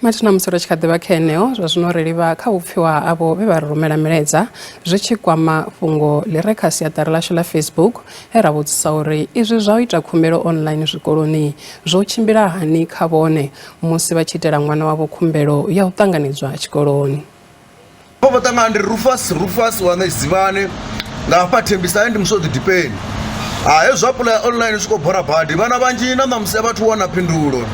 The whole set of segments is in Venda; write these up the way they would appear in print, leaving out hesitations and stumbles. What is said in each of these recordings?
Matina musoro chikadheba kheneo zvazvino reliva kha Vhupfiwa avo vhe vha rumela miledza zwi tshi kwama fhungo ḽi re kha siaṱari ḽashu ḽa Facebook he ra vhudzisa uri izwi zwa u ita khumbelo online zwikoloni zwo tshimbila hani kha vhone musi vha tshi itela ṅwana wavho khumbelo ya u ṱanganedzwa tshikoloni. Vho ṱangana ndi Rufus wa Nezivane nga hafha Thembisa ndi muso ḓi dipeni. Hezwo apply online zwi khou bora badi vhana vhanzhi na ṋamusi vhathu wana phindulo.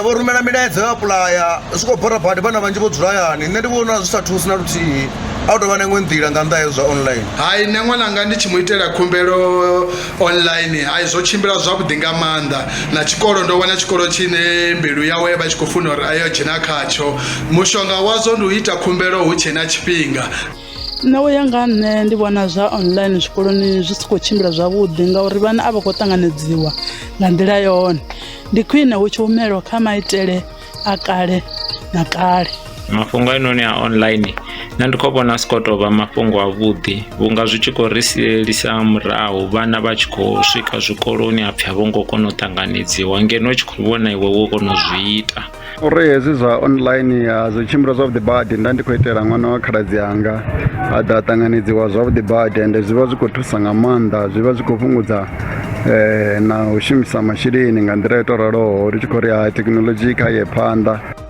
Vho rumela milaedza ya apply zwi khou bora badi vhana vhanzhi vho dzula hayani. Nṋe ndi vhona zwi sa thusi na luthihi a u tou vha na iṅwe nḓila nga nnḓa zwa online. Hai nṋe ṅwananga ndi tshi mu itela khumbelo online zwo tshimbila zwavhuḓi nga maanḓa na tshikolo ndo wana tshikolo tshine mbilu yawe vha tshi khou funa uri ayo dzhena khatsho. Mushonga wazwo ndi u ita khumbelo hu tshe na tshifhinga. Nṋe u ya nga nṋe ndi vhona zwa online zwikoloni zwi si khou tshimbila zwavhuḓi ngauri vhana a vha khou ṱanganedziwa nga nḓila yone. Ndi khwine hu tshi humelwa kha maitele a kale na kale. Mafhungo ainoni a online nṋe ndi khou vhona si khou tou vha mafhungo a vhuḓi vhunga zwi tshi khou ri sielisa murahu vhana vha tshi khou swika zwikoloni ha pfhi a vho ngo kona u ṱanganedziwa ngeno u tshi khou vhona iwe wo kona u zwi ita. Uri hezwi zwa online zwi tshimbila zwavhuḓi badi nda ndi khou itela ṅwana wa khaladzi yanga a ḓa ṱanganedziwa zwavhuḓi badi ende zwi vha zwi khou thusa nga maanḓa zwi vha zwi khou fhungudza na u shumisa masheleni nga nḓila yo tou raloho ri tshi khou ri thekinoḽodzhi kha ye phanḓa.